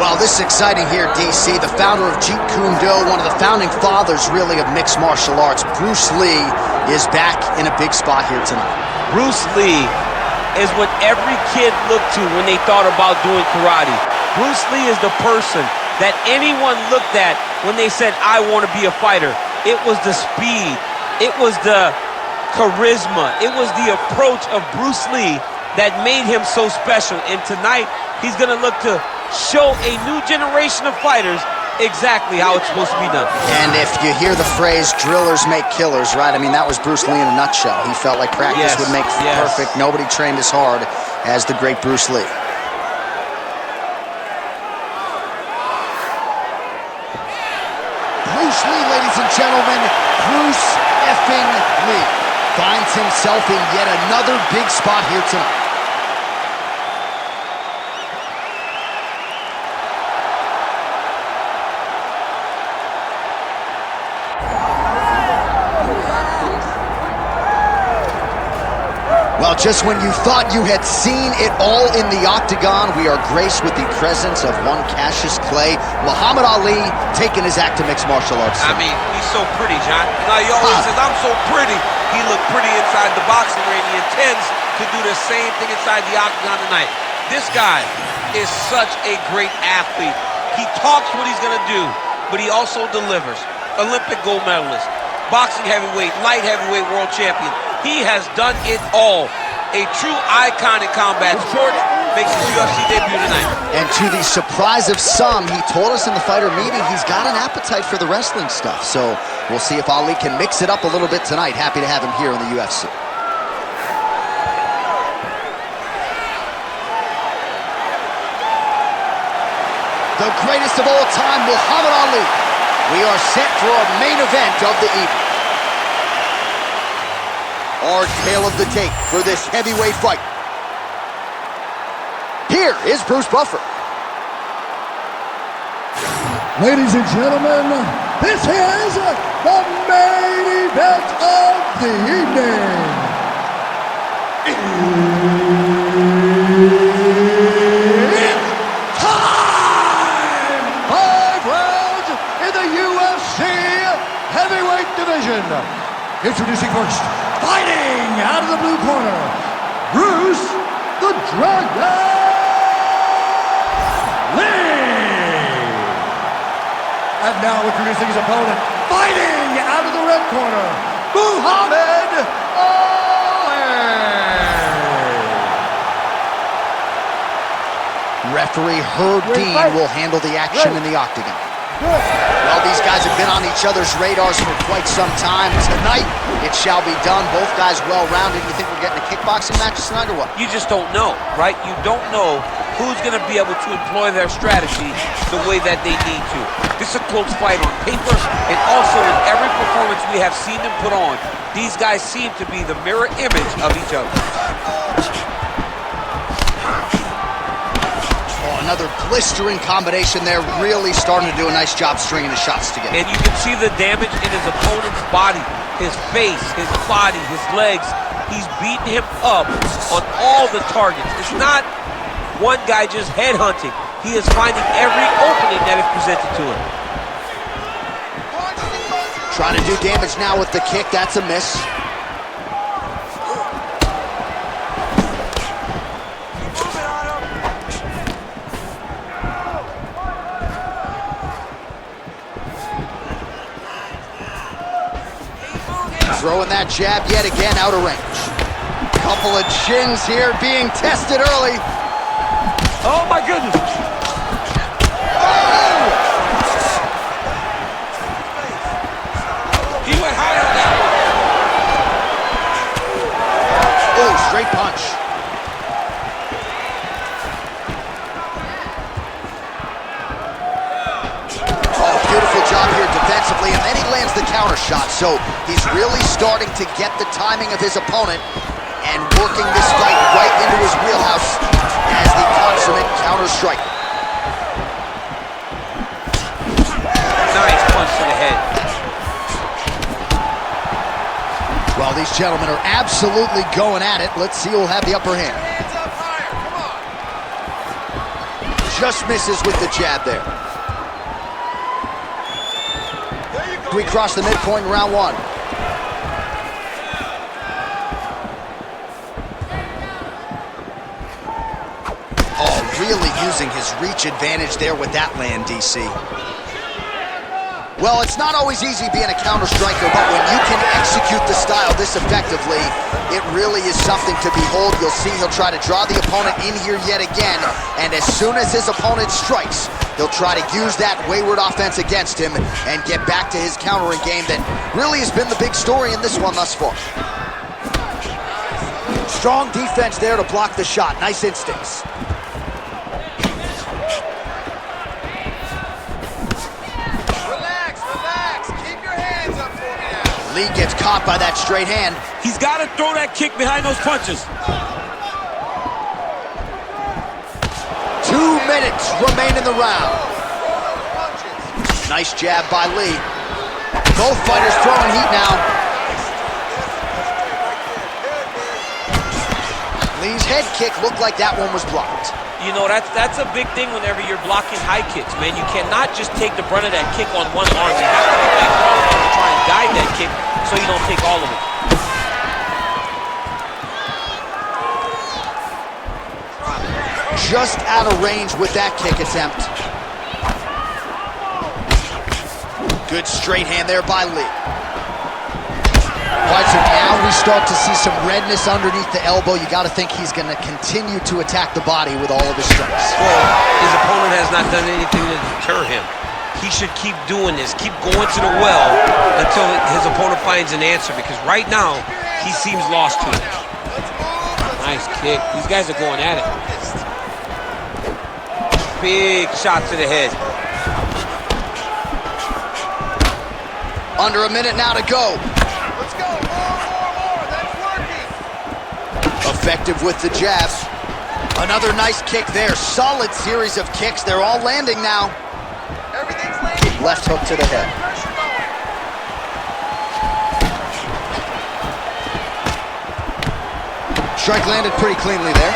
Well, this is exciting here, DC. The founder of G.O.A.T, one of the founding fathers, really, of mixed martial arts, Bruce Lee, is back in a big spot here tonight. Bruce Lee is what every kid looked to when they thought about doing karate. Bruce Lee is the person that anyone looked at when they said, I want to be a fighter. It was the speed. It was the charisma. It was the approach of Bruce Lee that made him so special. And tonight, he's going to look to show a new generation of fighters exactly how it's supposed to be done. And if you hear the phrase, drillers make killers, right? I mean, that was Bruce Lee in a nutshell. He felt like practice would make perfect. Nobody trained as hard as the great Bruce Lee. Bruce Lee, ladies and gentlemen, Bruce effing Lee finds himself in yet another big spot here tonight. Well, just when you thought you had seen it all in the octagon, we are graced with the presence of one Cassius Clay, Muhammad Ali, taking his act to mixed martial arts. I mean, he's so pretty, John. Now, he always says, I'm so pretty. He looked pretty inside the boxing ring. He intends to do the same thing inside the octagon tonight. This guy is such a great athlete. He talks what he's going to do, but he also delivers. Olympic gold medalist, boxing heavyweight, light heavyweight world champion. He has done it all. A true icon in combat sports makes his UFC debut tonight. And to the surprise of some, he told us in the fighter meeting he's got an appetite for the wrestling stuff. So we'll see if Ali can mix it up a little bit tonight. Happy to have him here in the UFC. The greatest of all time, Muhammad Ali. We are set for our main event of the evening. Our tale of the tape for this heavyweight fight. Here is Bruce Buffer. Ladies and gentlemen, this is the main event of the evening. It's time! 5 rounds in the UFC heavyweight division. Introducing first, fighting out of the blue corner, Bruce the Dragon Lee. And now introducing his opponent, fighting out of the red corner, Muhammad Ali. Referee Herb Dean will handle the action in the octagon. Well, these guys have been on each other's radars for quite some time. Tonight, it shall be done. Both guys well-rounded. You think we're getting a kickboxing match tonight or what? You just don't know, right? You don't know who's going to be able to employ their strategy the way that they need to. This is a close fight on paper, and also in every performance we have seen them put on, these guys seem to be the mirror image of each other. Another blistering combination there, really starting to do a nice job stringing the shots together. And you can see the damage in his opponent's body, his face, his body, his legs. He's beating him up on all the targets. It's not one guy just headhunting. He is finding every opening that is presented to him. Trying to do damage now with the kick. That's a miss. Throwing that jab yet again out of range. Couple of chins here being tested early. Oh my goodness! Oh! He went high on that one. Oh, straight punch. Oh, beautiful job here defensively, and then he lands the counter shot. So he's really starting to get the timing of his opponent and working this fight right into his wheelhouse as the consummate counter striker. Nice punch to the head. Well, these gentlemen are absolutely going at it. Let's see who'll have the upper hand. Just misses with the jab there. We cross the midpoint in round one. Oh, really using his reach advantage there with that land, DC. Well, it's not always easy being a counter striker, but when you can execute the style this effectively, it really is something to behold. You'll see he'll try to draw the opponent in here yet again, and as soon as his opponent strikes, he'll try to use that wayward offense against him and get back to his countering game that really has been the big story in this one thus far. Strong defense there to block the shot. Nice instincts. Lee gets caught by that straight hand. He's got to throw that kick behind those punches. 2 minutes remain in the round. Nice jab by Lee. Both fighters throwing heat now. Lee's head kick looked like that one was blocked. You know, that's a big thing whenever you're blocking high kicks, man. You cannot just take the brunt of that kick on one arm. You have to get that arm to try and guide that kick so you don't take all of it. Just out of range with that kick attempt. Good straight hand there by Lee. All right, so now we start to see some redness underneath the elbow. You got to think he's going to continue to attack the body with all of his strikes. Well, his opponent has not done anything to deter him. He should keep doing this, keep going to the well until his opponent finds an answer, because right now, he seems lost to it. Nice kick. These guys are going at it. Big shot to the head. Under a minute now to go. Effective with the jab. Another nice kick there. Solid series of kicks. They're all landing now. Everything's landing. Left hook to the head. Strike landed pretty cleanly there.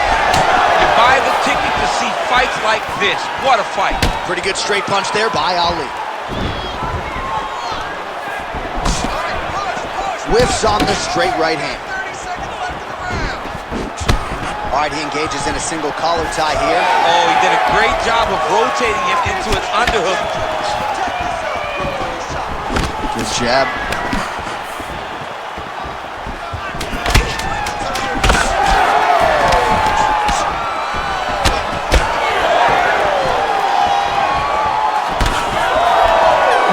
You buy the ticket to see fights like this. What a fight. Pretty good straight punch there by Ali. Whiffs on the straight right hand. All right, he engages in a single collar tie here. Oh, he did a great job of rotating him into an underhook. Good jab.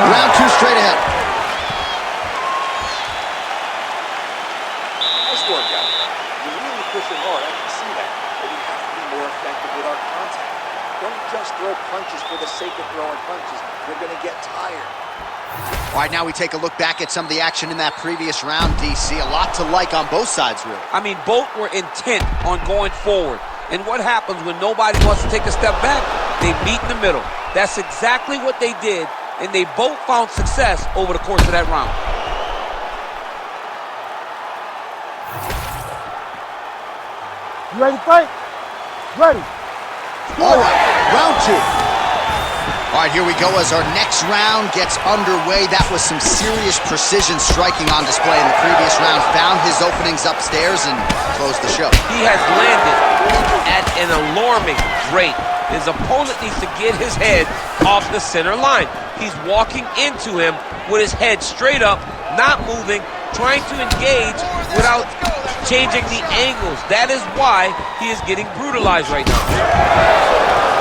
Round two straight ahead. Nice workout. You're really pushing hard. I can see that. But we have to be more effective with our contact. Don't just throw punches for the sake of throwing punches. You're going to get tired. All right, now we take a look back at some of the action in that previous round, DC. A lot to like on both sides, really. I mean, both were intent on going forward. And what happens when nobody wants to take a step back? They meet in the middle. That's exactly what they did, and they both found success over the course of that round. You ready to fight? Ready. All right, round two. All right, here we go as our next round gets underway. That was some serious precision striking on display in the previous round. Found his openings upstairs and closed the show. He has landed at an alarming rate. His opponent needs to get his head off the center line. He's walking into him with his head straight up, not moving, trying to engage without changing the angles. That is why he is getting brutalized right now.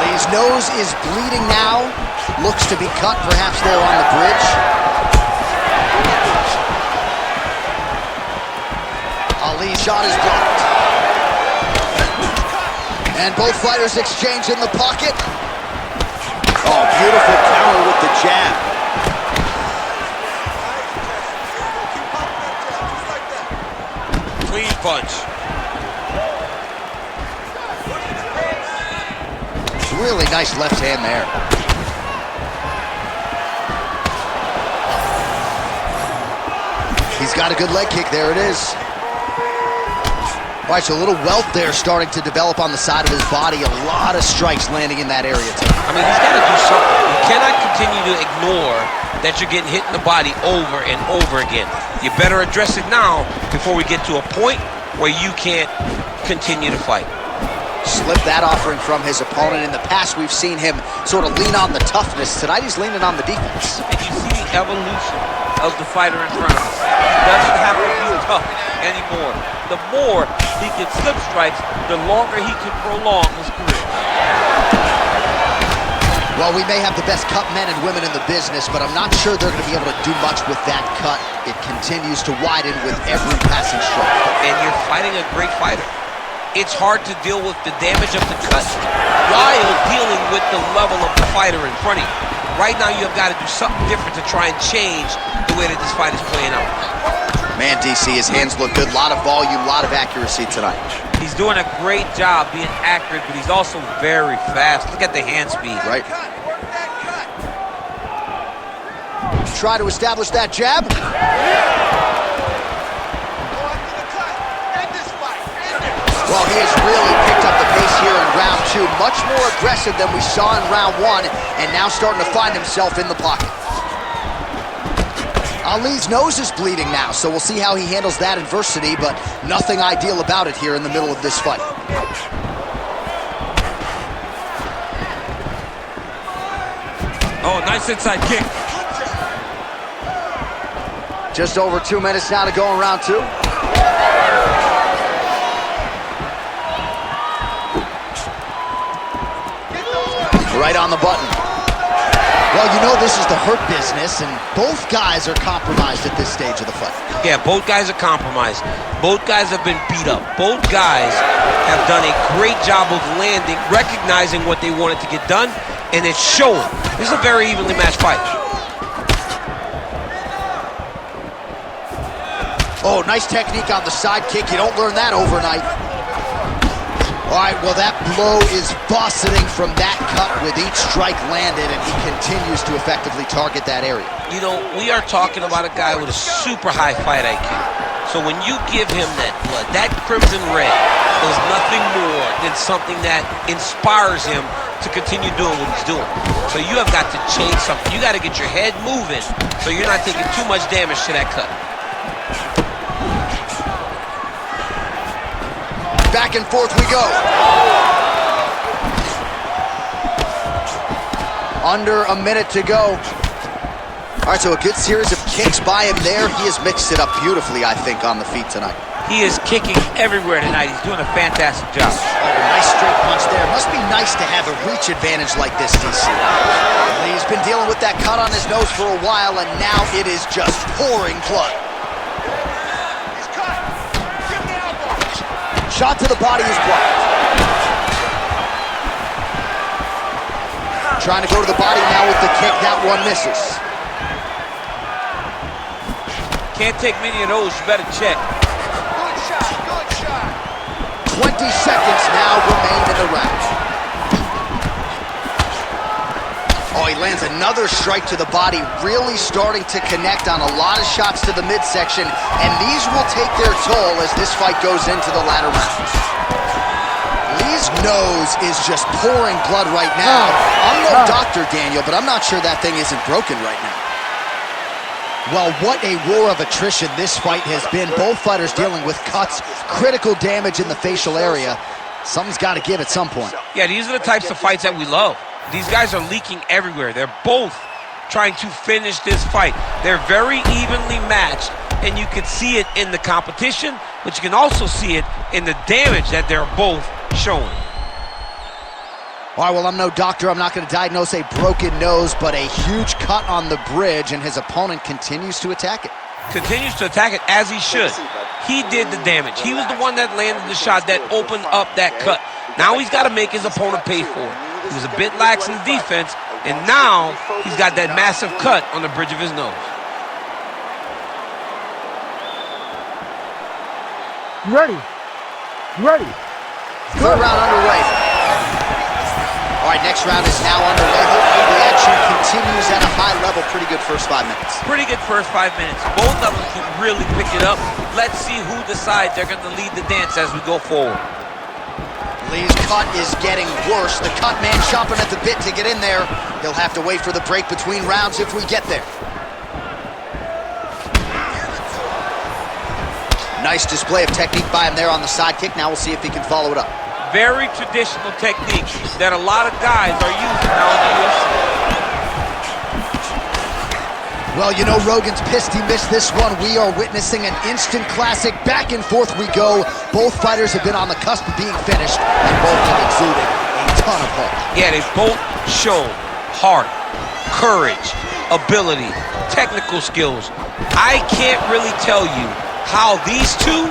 Lee's nose is bleeding now. Looks to be cut, perhaps there on the bridge. Ali's shot is blocked. And both fighters exchange in the pocket. Oh, beautiful counter with the jab. Clean punch. Really nice left hand there. He's got a good leg kick. There it is. All right, so a little welt there starting to develop on the side of his body. A lot of strikes landing in that area tonight. I mean, he's got to do something. You cannot continue to ignore that you're getting hit in the body over and over again. You better address it now before we get to a point where you can't continue to fight. Slipped that offering from his opponent. In the past, we've seen him sort of lean on the toughness. Tonight, he's leaning on the defense. And you see the evolution of the fighter in front of us. He doesn't have to be tough anymore. The more he can slip strikes, the longer he can prolong his career. Well, we may have the best cut men and women in the business, but I'm not sure they're going to be able to do much with that cut. It continues to widen with every passing stroke. And you're fighting a great fighter. It's hard to deal with the damage of the cut while dealing with the level of the fighter in front of you. Right now, you've got to do something different to try and change the way that this fight is playing out. Man, DC, his hands look good. A lot of volume, a lot of accuracy tonight. He's doing a great job being accurate, but he's also very fast. Look at the hand speed. Right. Try to establish that jab. Well, he has really picked up the pace here in round 2. Much more aggressive than we saw in round 1, and now starting to find himself in the pocket. Ali's nose is bleeding now, so we'll see how he handles that adversity, but nothing ideal about it here in the middle of this fight. Oh, nice inside kick. Just over 2 minutes now to go in round 2. Right on the button. Well, you know this is the hurt business, and both guys are compromised at this stage of the fight. Yeah, both guys are compromised. Both guys have been beat up. Both guys have done a great job of landing, recognizing what they wanted to get done, and it's showing. This is a very evenly matched fight. Oh, nice technique on the side kick. You don't learn that overnight. All right, well, that blow is buffeting from that cut with each strike landed, and he continues to effectively target that area. You know, we are talking about a guy with a super high fight IQ. So when you give him that blood, that crimson red is nothing more than something that inspires him to continue doing what he's doing. So you have got to change something. You got to get your head moving so you're not taking too much damage to that cut. Back and forth we go. Under a minute to go. All right, so a good series of kicks by him there. He has mixed it up beautifully, I think, on the feet tonight. He is kicking everywhere tonight. He's doing a fantastic job. Oh, nice straight punch there. Must be nice to have a reach advantage like this, DC. He's been dealing with that cut on his nose for a while, and now it is just pouring blood. Shot to the body is blocked. Trying to go to the body now with the kick. That one misses. Can't take many of those. You better check. Good shot, good shot. 20 seconds now remain in the round. Oh, he lands another strike to the body, really starting to connect on a lot of shots to the midsection, and these will take their toll as this fight goes into the latter rounds. Lee's nose is just pouring blood right now. I'm no doctor, Daniel, but I'm not sure that thing isn't broken right now. Well, what a war of attrition this fight has been. Both fighters dealing with cuts, critical damage in the facial area. Something's got to give at some point. Yeah, these are the types of fights that we love. These guys are leaking everywhere. They're both trying to finish this fight. They're very evenly matched, and you can see it in the competition, but you can also see it in the damage that they're both showing. All right, well, I'm no doctor. I'm not going to diagnose a broken nose, but a huge cut on the bridge, and his opponent continues to attack it. Continues to attack it as he should. He did the damage. He was the one that landed the shot that opened up that cut. Now he's got to make his opponent pay for it. He was a bit lax in defense, and now he's got that massive cut on the bridge of his nose. You ready? You ready? Third round underway. All right, next round is now underway. Hopefully the action continues at a high level. Pretty good first 5 minutes. Pretty good first 5 minutes. Both of them can really pick it up. Let's see who decides they're going to lead the dance as we go forward. Lee's cut is getting worse. The cut man chomping at the bit to get in there. He'll have to wait for the break between rounds if we get there. Nice display of technique by him there on the side kick. Now we'll see if he can follow it up. Very traditional technique that a lot of guys are using now in the UFC. Well, you know, Rogan's pissed he missed this one. We are witnessing an instant classic. Back and forth we go. Both fighters have been on the cusp of being finished, and both have exuded a ton of heart. Yeah, they both show heart, courage, ability, technical skills. I can't really tell you how these two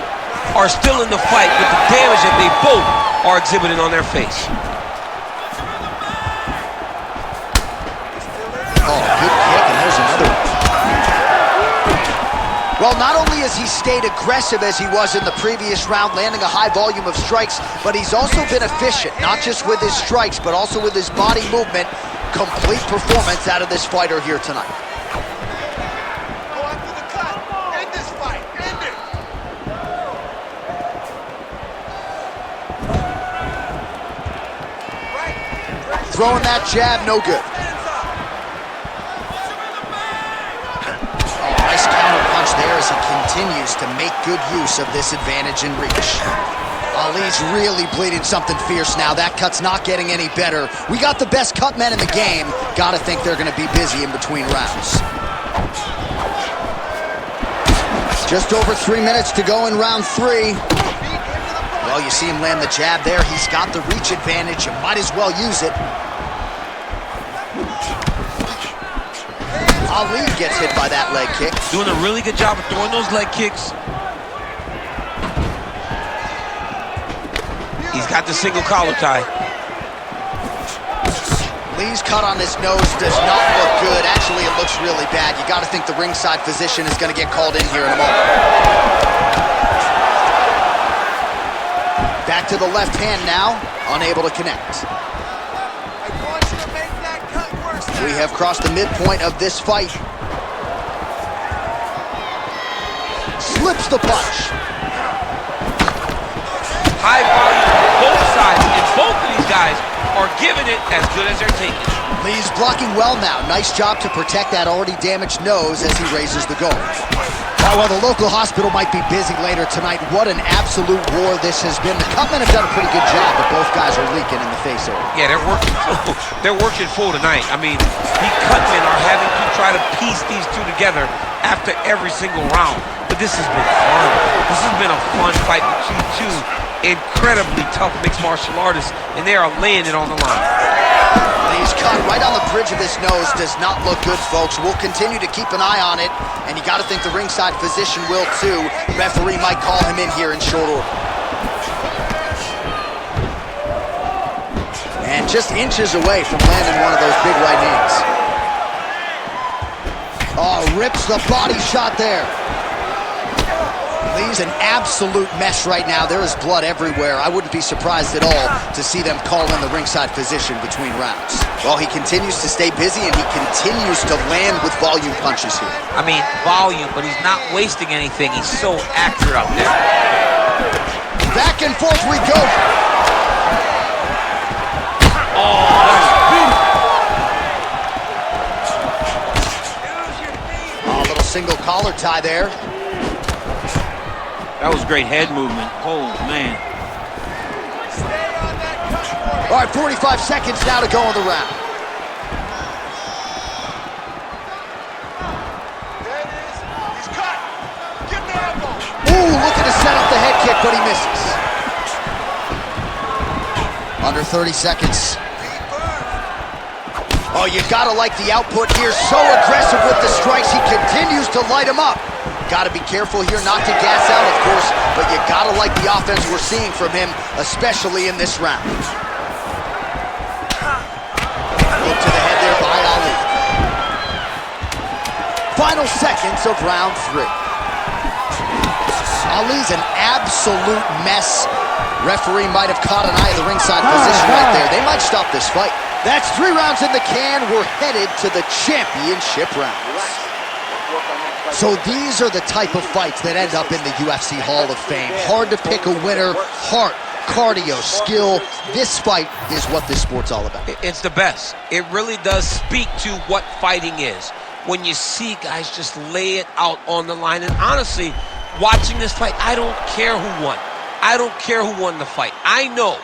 are still in the fight with the damage that they both are exhibiting on their face. Oh, good kick, and there's another one. Well, not only has he stayed aggressive as he was in the previous round, landing a high volume of strikes, but he's also been efficient, not just with his strikes, but also with his body movement. Complete performance out of this fighter here tonight. Go after the cut. End this fight. End it. Throwing that jab, no good. Oh, nice counter punch there as he continues to make good use of this advantage in reach. Ali's really bleeding something fierce now. That cut's not getting any better. We got the best cut men in the game. Gotta think they're gonna be busy in between rounds. Just over 3 minutes to go in round 3. Well, you see him land the jab there. He's got the reach advantage. You might as well use it. Ali gets hit by that leg kick. Doing a really good job of throwing those leg kicks. He's got the single collar tie. Lee's cut on his nose does not look good. Actually, it looks really bad. You got to think the ringside physician is going to get called in here in a moment. Back to the left hand now, unable to connect. I want you to make that cut worse now. We have crossed the midpoint of this fight. Slips the punch. High volume on both sides, and both of these guys are giving it as good as they're taking it. Lee's blocking well now. Nice job to protect that already damaged nose as he raises the goal. Oh, well, the local hospital might be busy later tonight. What an absolute war this has been. The cutmen have done a pretty good job, but both guys are leaking in the face area. Yeah, they're working full tonight. I mean, the cutmen are having to try to piece these two together after every single round. But this has been fun. This has been a fun fight between two incredibly tough mixed martial artists, and they are laying it on the line. Lee's cut right on the bridge of his nose does not look good, folks. We'll continue to keep an eye on it, and you got to think the ringside physician will too. Referee might call him in here in short order. And just inches away from landing one of those big right knees. Oh, rips the body shot there. Lee's an absolute mess right now. There is blood everywhere. I wouldn't be surprised at all to see them call in the ringside physician between rounds. Well, he continues to stay busy, and he continues to land with volume punches here. I mean, volume, but he's not wasting anything. He's so accurate out there. Back and forth we go. Oh, that's beautiful. Oh, a little single collar tie there. That was great head movement. Oh, man. All right, 45 seconds now to go in the round. There it is. He's cut. Get the elbow. Ooh, looking to set up the head kick, but he misses. Under 30 seconds. Oh, you gotta like the output here. So aggressive with the strikes. He continues to light him up. Gotta be careful here not to gas out, of course, but you gotta like the offense we're seeing from him, especially in this round. Look to the head there by Ali. Final seconds of round 3. Ali's an absolute mess. Referee might have caught an eye of the ringside position right there. They might stop this fight. That's 3 rounds in the can. We're headed to the championship rounds. So these are the type of fights that end up in the UFC Hall of Fame. Hard to pick a winner. Heart, cardio, skill. This fight is what this sport's all about. It's the best. It really does speak to what fighting is. When you see guys just lay it out on the line. And honestly, watching this fight, I don't care who won. I don't care who won the fight. I know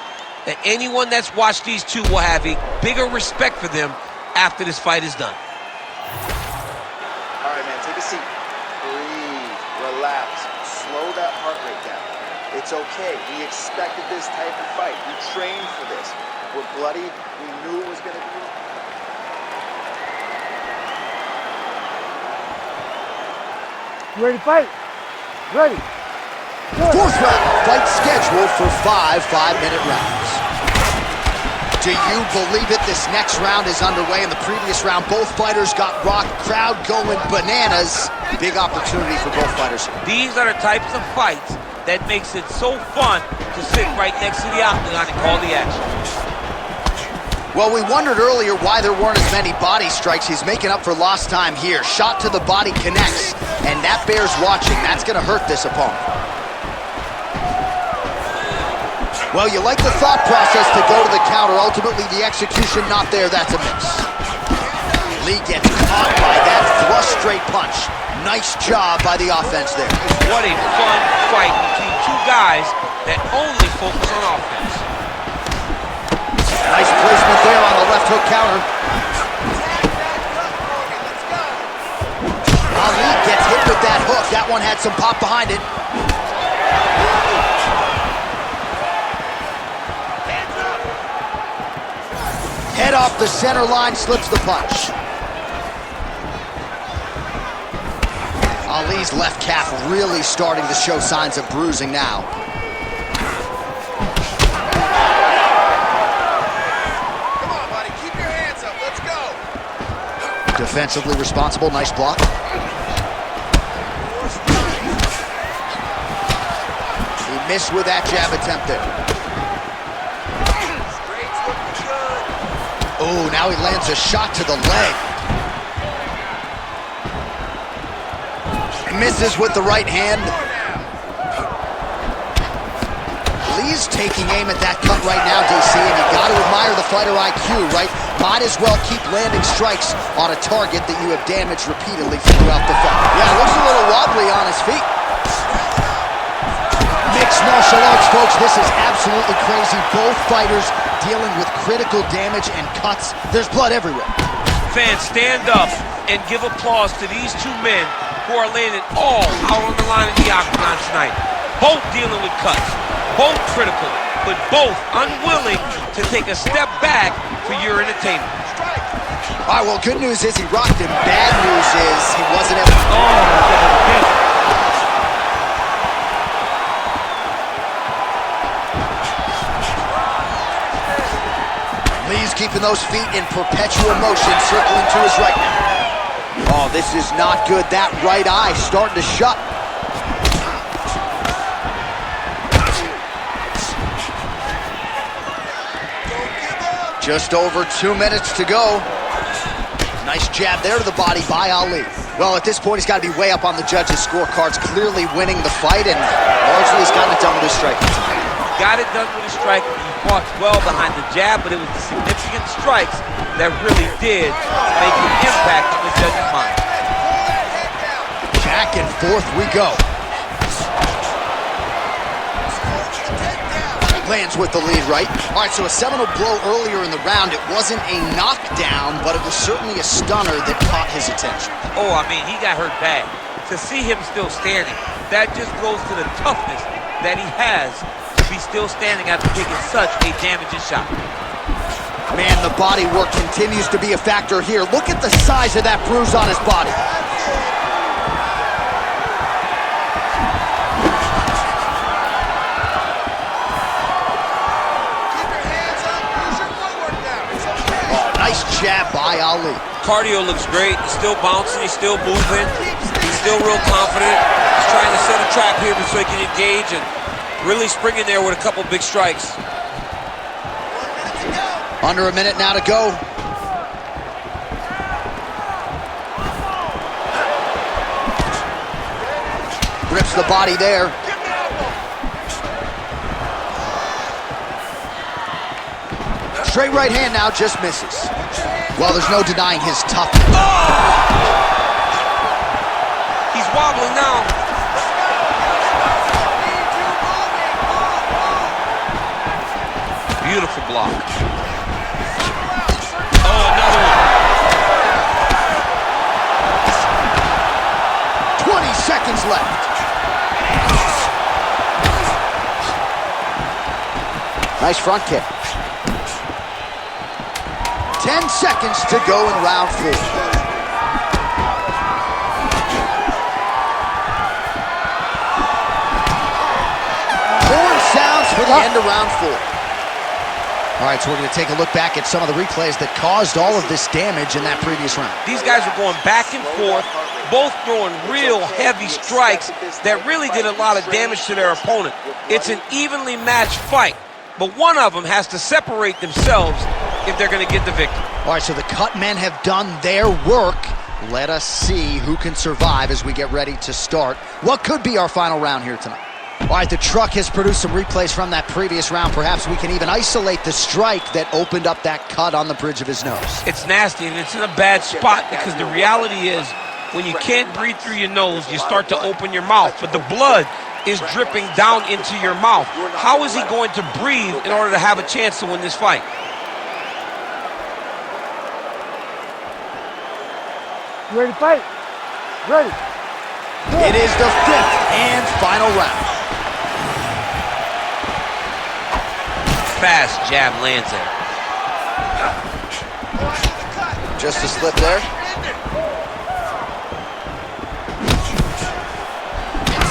that anyone that's watched these two will have a bigger respect for them after this fight is done. All right, man, take a seat. Breathe, relax, slow that heart rate down. It's okay. We expected this type of fight. We trained for this. We're bloody. We knew it was going to be. You ready to fight? Ready. Good. 4th round, fight scheduled for 5 5-minute rounds. Do you believe it? This next round is underway. In the previous round, both fighters got rocked. Crowd going bananas. Big opportunity for both fighters. These are the types of fights that makes it so fun to sit right next to the octagon and call the action. Well, we wondered earlier why there weren't as many body strikes. He's making up for lost time here. Shot to the body connects, and that bears watching. That's going to hurt this opponent. Well, you like the thought process to go to the counter. Ultimately, the execution not there. That's a miss. Lee gets caught by that thrust straight punch. Nice job by the offense there. What a fun fight between two guys that only focus on offense. Nice placement there on the left hook counter. Ali gets hit with that hook. That one had some pop behind it. Head off the center line, slips the punch. Ali's left calf really starting to show signs of bruising now. Come on, buddy. Keep your hands up. Let's go. Defensively responsible, nice block. He missed with that jab attempt there. Oh, now he lands a shot to the leg. Misses with the right hand. Lee's taking aim at that cut right now, DC, and you got to admire the fighter IQ, right? Might as well keep landing strikes on a target that you have damaged repeatedly throughout the fight. Yeah, looks a little wobbly on his feet. Mixed martial arts, folks. This is absolutely crazy. Both fighters dealing with critical damage and cuts. There's blood everywhere. Fans, stand up and give applause to these two men who are laying it all out on the line in the octagon tonight. Both dealing with cuts, both critical, but both unwilling to take a step back for your entertainment. All right, well, good news is he rocked him. Bad news is he wasn't able to... Lee's keeping those feet in perpetual motion, circling to his right now. Oh, this is not good. That right eye starting to shut. Just over 2 minutes to go. Nice jab there to the body by Ali. Well, at this point, he's got to be way up on the judges' scorecards, clearly winning the fight, and largely he's gotten it done with his striking. Got it done with his striking. He fought well behind the jab, but it was the significant strikes that really did make an impact on the judge's mind. Back and forth we go. Lands with the lead right. All right, so a seminal blow earlier in the round. It wasn't a knockdown, but it was certainly a stunner that caught his attention. Oh, I mean, he got hurt bad. To see him still standing, that just goes to the toughness that he has to be still standing after taking such a damaging shot. Man, the body work continues to be a factor here. Look at the size of that bruise on his body. Nice jab by Ali. Cardio looks great. He's still bouncing. He's still moving. He's still real confident. He's trying to set a trap here so he can engage and really spring in there with a couple big strikes. 1 minute to go. Under a minute now to go. Rips the body there. Straight right hand now, just misses. Well, there's no denying his toughness. Oh! He's wobbling now. Beautiful block. Oh, another one. 20 seconds left. Nice front kick. 10 seconds to go in round 4. Horn sounds for the end of round 4. All right, so we're going to take a look back at some of the replays that caused all of this damage in that previous round. These guys were going back and forth, both throwing real heavy strikes that really did a lot of damage to their opponent. It's an evenly matched fight, but one of them has to separate themselves if they're going to get the victory. All right, so the cut men have done their work. Let us see who can survive as we get ready to start what could be our final round here tonight. All right, the truck has produced some replays from that previous round. Perhaps we can even isolate the strike that opened up that cut on the bridge of his nose. It's nasty, and it's in a bad spot because the reality is when you can't breathe through your nose, you start to open your mouth, but the blood is dripping down into your mouth. How is he going to breathe in order to have a chance to win this fight? You ready to fight? Ready. It is the 5th and final round. Fast jab lands it. Just a slip there.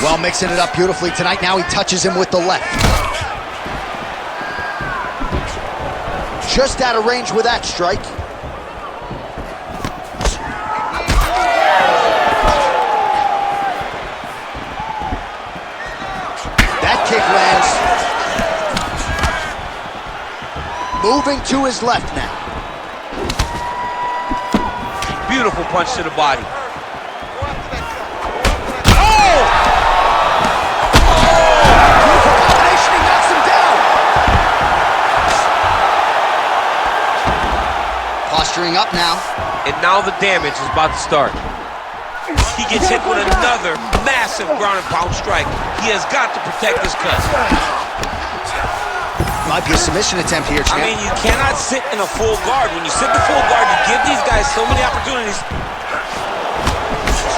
Well, mixing it up beautifully tonight. Now he touches him with the left. Just out of range with that strike. That kick lands. Moving to his left now. Beautiful punch to the body. Posturing up now. And now the damage is about to start. He gets hit with another massive ground and pound strike. He has got to protect his cut. Might be a submission attempt here, champ. I mean, you cannot sit in a full guard. When you sit the full guard, you give these guys so many opportunities.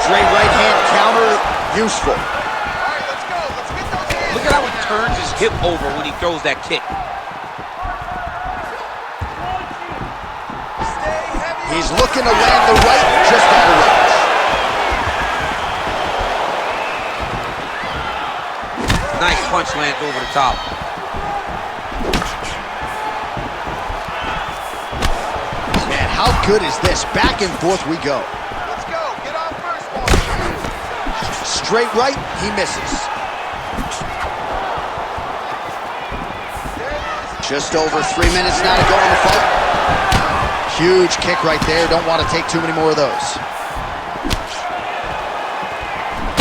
Straight right hand counter, useful. All right, let's go. Let's get those hands. Look at how he turns his hip over when he throws that kick. He's looking to land the right, just out of range. Nice punch lands over the top. Man, how good is this? Back and forth we go. Let's go. Get off first, boy. Straight right, he misses. Just over 3 minutes now to go in the fight. Huge kick right there. Don't want to take too many more of those.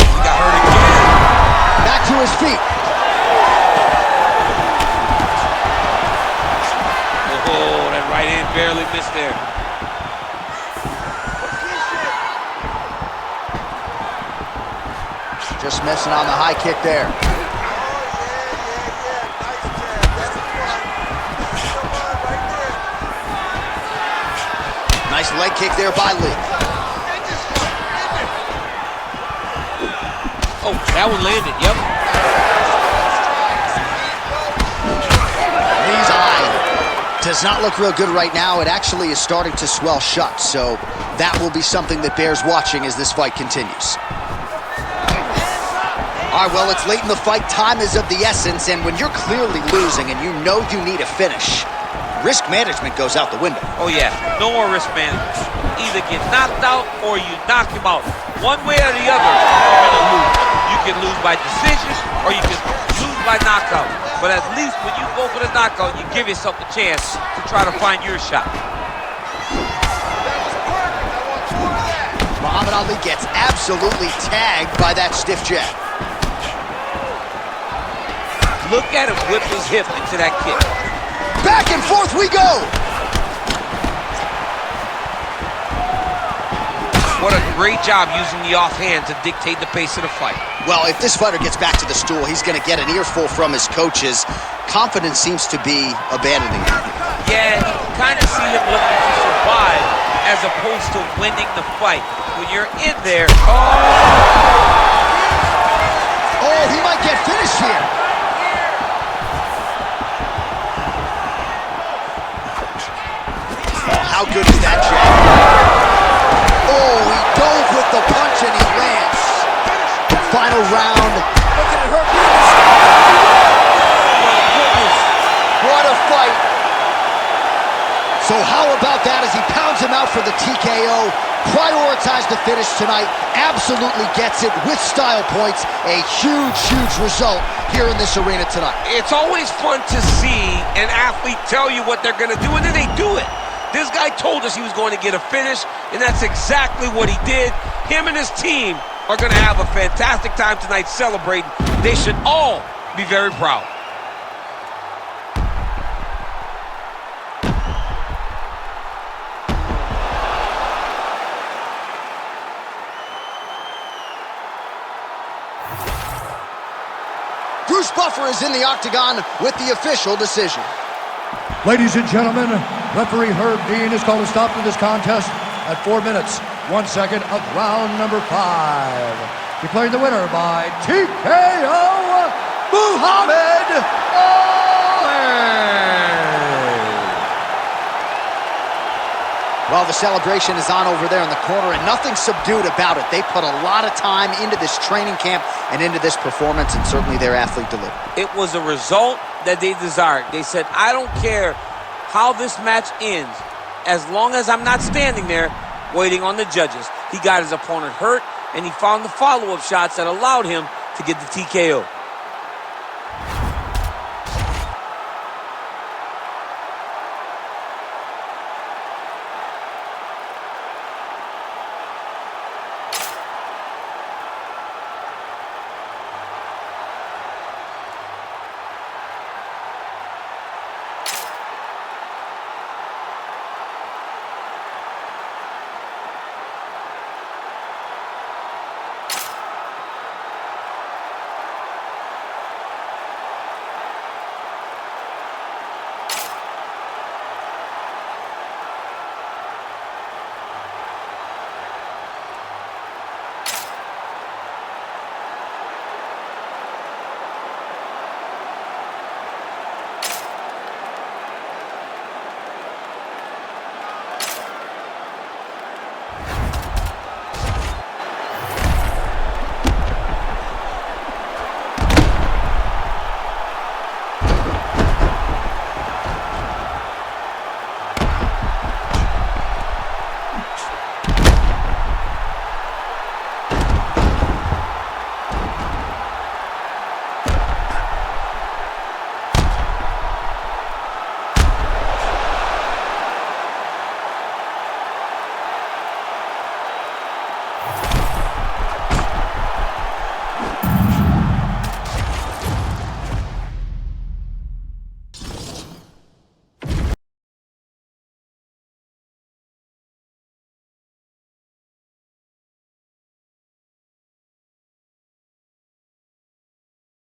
He got hurt again. Back to his feet. Oh, that right hand barely missed there. Just missing on the high kick there. Nice leg kick there by Lee. Oh, that one landed, yep. Lee's eye does not look real good right now. It actually is starting to swell shut, so that will be something that bears watching as this fight continues. All right, well, it's late in the fight. Time is of the essence, and when you're clearly losing and you know you need a finish, risk management goes out the window. Oh, yeah. No more risk management. Either get knocked out or you knock him out. One way or the other, you're going to lose. You can lose by decision or you can lose by knockout. but at least when you go for the knockout, you give yourself a chance to try to find your shot. That was perfect. I want more of that. Muhammad Ali gets absolutely tagged by that stiff jab. Look at him whip his hip into that kick. Back and forth we go. What a great job using the offhand to dictate the pace of the fight. Well, if this fighter gets back to the stool, he's going to get an earful from his coaches. Confidence seems to be abandoning him. Yeah, you can kind of see him looking to survive as opposed to winning the fight. When you're in there, Oh, he might get finished here. How good is that jab? Oh, he dove with the punch and he lands. Final round. Look at it hurt. What a fight. So how about that as he pounds him out for the TKO? Prioritized the finish tonight. Absolutely gets it with style points. A huge, huge result here in this arena tonight. it's always fun to see an athlete tell you what they're going to do, and then they do it. This guy told us he was going to get a finish, and that's exactly what he did. Him and his team are going to have a fantastic time tonight celebrating. They should all be very proud. Bruce Buffer is in the octagon with the official decision. Ladies and gentlemen, referee Herb Dean has called a stop to this contest at 4 minutes, 1 second of round number 5. Declaring the winner by TKO, Muhammad Ali. Well, the celebration is on over there in the corner, and nothing subdued about it. They put a lot of time into this training camp and into this performance, and certainly their athlete delivered. It was a result that they desired. They said, I don't care how this match ends, as long as I'm not standing there waiting on the judges. He got his opponent hurt, and he found the follow-up shots that allowed him to get the TKO.